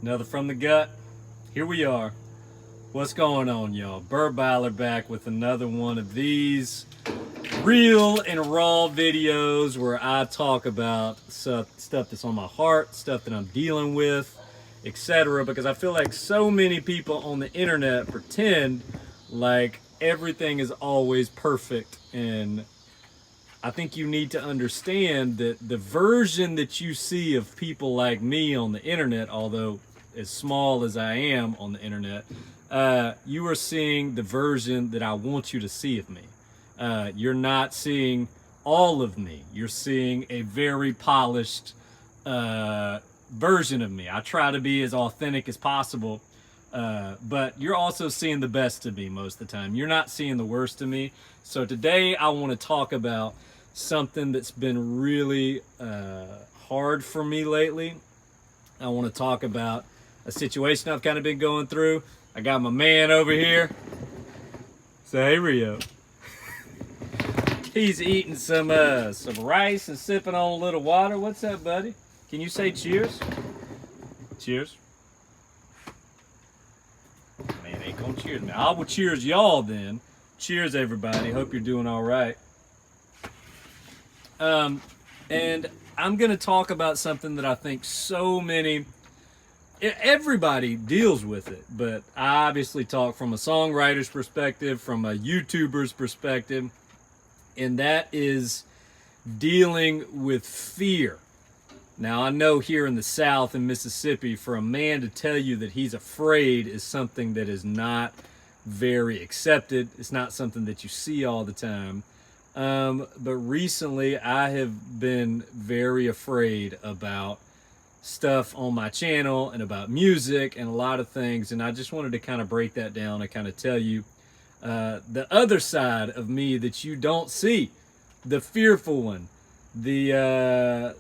Another from the gut. Here we are. What's going on, y'all? Burt Byler back with another one of these real and raw videos where I talk about stuff that's on my heart, stuff that I'm dealing with, etc. Because I feel like so many people on the internet pretend like everything is always perfect, and I think you need to understand that the version that you see of people like me on the internet, although as small as I am on the internet, you are seeing the version that I want you to see of me. You're not seeing all of me. You're seeing a very polished version of me. I try to be as authentic as possible, but you're also seeing the best of me most of the time. You're not seeing the worst of me. So today I want to talk about something that's been really hard for me lately. I want to talk about a situation I've kind of been going through. I got my man over here. Say hey, Rio. He's eating some rice and sipping on a little water. What's up, buddy? Can you say cheers? Cheers. Man, ain't gonna cheers me. I will cheers y'all then. Cheers, everybody. Hope you're doing all right. And I'm gonna talk about something that I think everybody deals with it, but I obviously talk from a songwriter's perspective, from a YouTuber's perspective, and that is dealing with fear. Now, I know here in the South in Mississippi, for a man to tell you that he's afraid is something that is not very accepted. It's not something that you see all the time. But recently I have been very afraid about stuff on my channel and about music and a lot of things. And I just wanted to kind of break that down and kind of tell you the other side of me that you don't see, the fearful one, the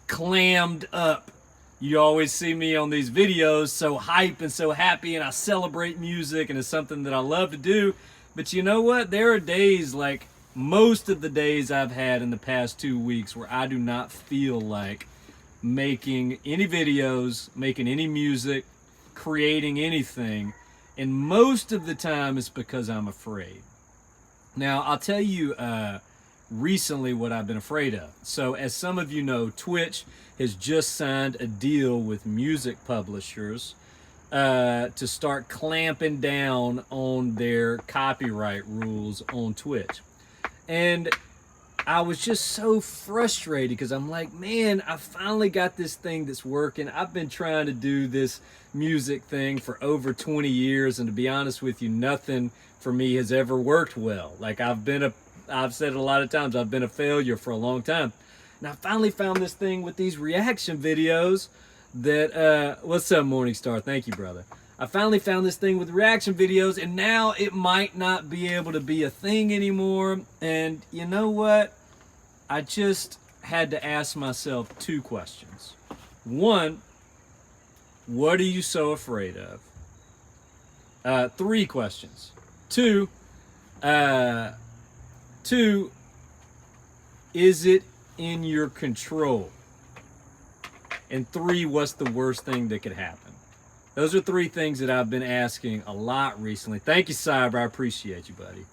clammed up. You always see me on these videos so hype and so happy, and I celebrate music and it's something that I love to do. But you know what? There are days, like most of the days I've had in the past 2 weeks, where I do not feel like making any videos, making any music, creating anything. And most of the time it's because I'm afraid. Now, I'll tell you recently what I've been afraid of. So as some of you know, Twitch has just signed a deal with music publishers to start clamping down on their copyright rules on Twitch. And I was just so frustrated because I'm like, man, I finally got this thing that's working. I've been trying to do this music thing for over 20 years, and to be honest with you, nothing for me has ever worked well. Like I've said it a lot of times, I've been a failure for a long time. And I finally found this thing with these reaction videos that, what's up, Morningstar? Thank you, brother. I finally found this thing with reaction videos, and now it might not be able to be a thing anymore. And you know what? I just had to ask myself 2 questions. 1, what are you so afraid of? 3 questions. 2, is it in your control? And 3, what's the worst thing that could happen? Those are 3 things that I've been asking a lot recently. Thank you, Cyber. I appreciate you, buddy.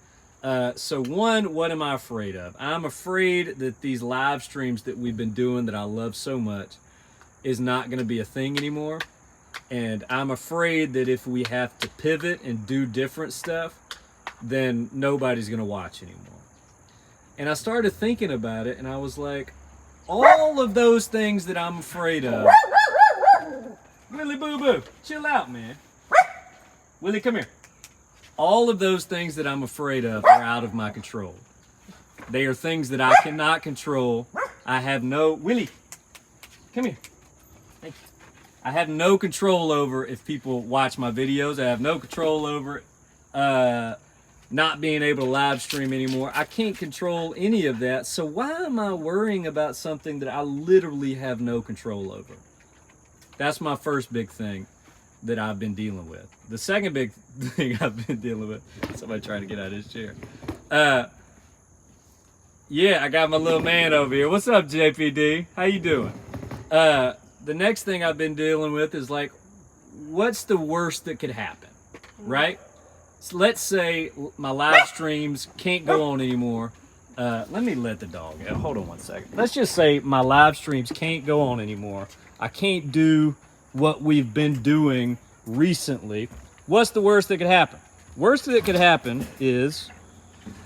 So 1, what am I afraid of? I'm afraid that these live streams that we've been doing that I love so much is not going to be a thing anymore. And I'm afraid that if we have to pivot and do different stuff, then nobody's going to watch anymore. And I started thinking about it, and I was like, all of those things that I'm afraid of. Willie Boo Boo, chill out, man. Willie, come here. All of those things that I'm afraid of are out of my control. They are things that I cannot control. I have no... Willie, come here. Thank you. I have no control over if people watch my videos. I have no control over not being able to live stream anymore. I can't control any of that. So why am I worrying about something that I literally have no control over? That's my first big thing that I've been dealing with. The second big thing I've been dealing with, somebody trying to get out of his chair. Yeah, I got my little man over here. What's up, JPD? How you doing? the next thing I've been dealing with is like, what's the worst that could happen, right? So let's say my live streams can't go on anymore. Let me let the dog out. Hold on 1 second. Let's just say my live streams can't go on anymore. I can't do what we've been doing recently. What's the worst that could happen? Worst that could happen is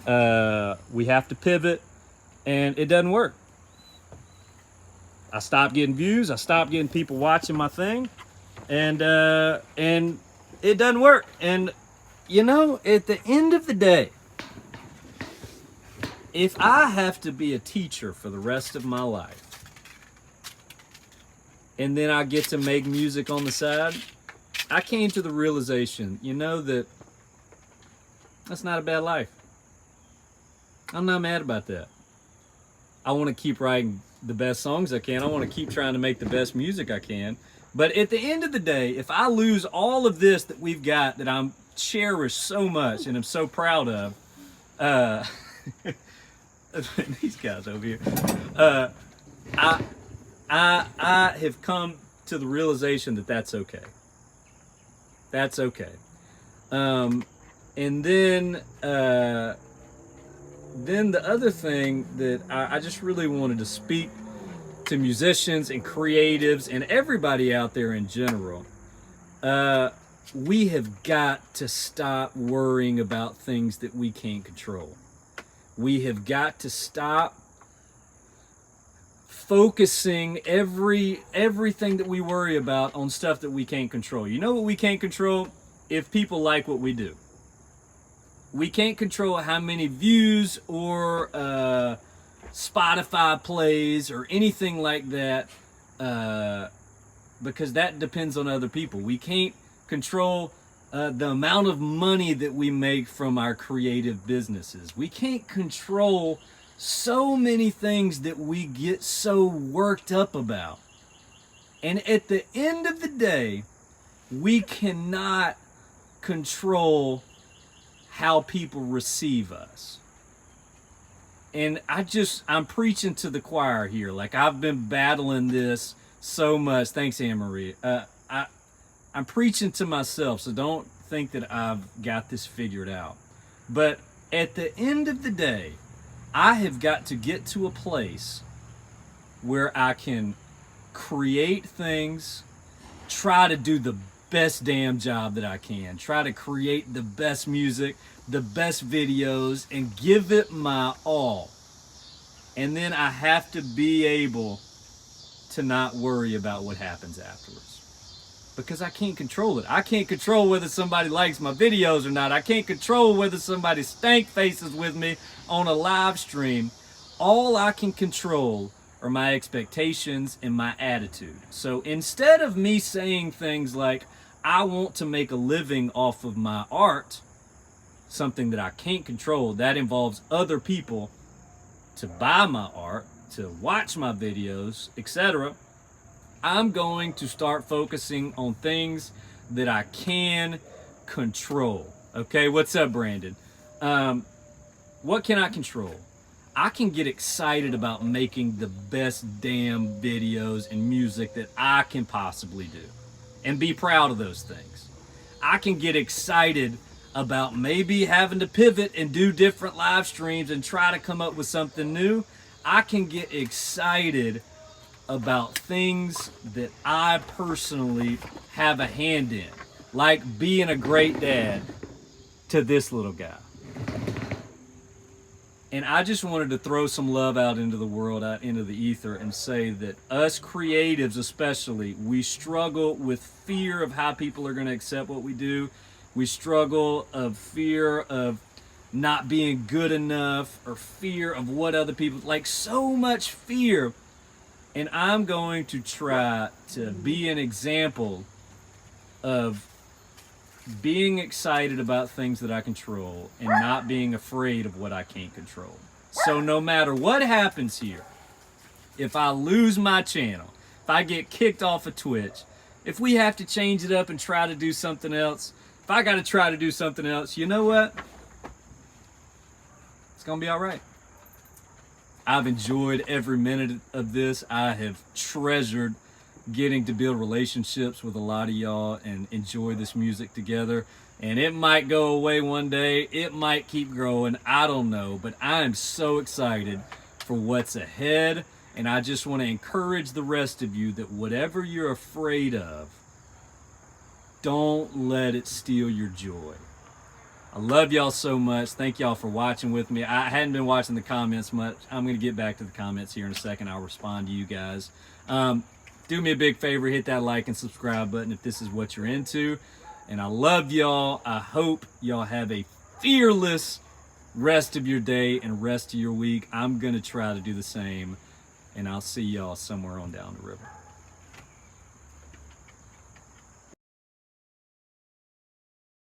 we have to pivot and it doesn't work. I stop getting views. I stop getting people watching my thing, and it doesn't work. And you know, at the end of the day, if I have to be a teacher for the rest of my life, and then I get to make music on the side, I came to the realization, you know, that that's not a bad life. I'm not mad about that. I want to keep writing the best songs I can. I want to keep trying to make the best music I can. But at the end of the day, if I lose all of this that we've got that I'm cherish so much and I'm so proud of, these guys over here, I have come to the realization that that's okay. That's okay. And then the other thing that I just really wanted to speak to musicians and creatives and everybody out there in general, we have got to stop worrying about things that we can't control. We have got to stop focusing everything that we worry about on stuff that we can't control. You know what we can't control? If people like what we do. We can't control how many views or Spotify plays or anything like that, because that depends on other people. We can't control the amount of money that we make from our creative businesses. We can't control so many things that we get so worked up about. And at the end of the day, we cannot control how people receive us. And I'm preaching to the choir here. Like, I've been battling this so much. Thanks, Anne-Marie. I'm preaching to myself, so don't think that I've got this figured out. But at the end of the day, I have got to get to a place where I can create things, try to do the best damn job that I can, try to create the best music, the best videos, and give it my all. And then I have to be able to not worry about what happens afterwards. Because I can't control it. I can't control whether somebody likes my videos or not. I can't control whether somebody stank faces with me on a live stream. All I can control are my expectations and my attitude. So instead of me saying things like, I want to make a living off of my art, something that I can't control, that involves other people to buy my art, to watch my videos, etc., I'm going to start focusing on things that I can control. Okay, what's up, Brandon? What can I control? I can get excited about making the best damn videos and music that I can possibly do and be proud of those things. I can get excited about maybe having to pivot and do different live streams and try to come up with something new. I can get excited about things that I personally have a hand in, like being a great dad to this little guy. And I just wanted to throw some love out into the world, out into the ether, and say that us creatives especially, we struggle with fear of how people are going to accept what we do. We struggle of fear of not being good enough, or fear of what other people, like so much fear. And I'm going to try to be an example of being excited about things that I control and not being afraid of what I can't control. So no matter what happens here, if I lose my channel, if I get kicked off of Twitch, if we have to change it up and try to do something else, if I got to try to do something else, you know what? It's going to be all right. I've enjoyed every minute of this. I have treasured getting to build relationships with a lot of y'all and enjoy this music together. And it might go away one day, it might keep growing, I don't know, but I am so excited for what's ahead. And I just want to encourage the rest of you that whatever you're afraid of, don't let it steal your joy. I love y'all so much. Thank y'all for watching with me. I hadn't been watching the comments much. I'm going to get back to the comments here in a second. I'll respond to you guys. Do me a big favor, hit that like and subscribe button if this is what you're into. And I love y'all. I hope y'all have a fearless rest of your day and rest of your week. I'm going to try to do the same. And I'll see y'all somewhere on down the river.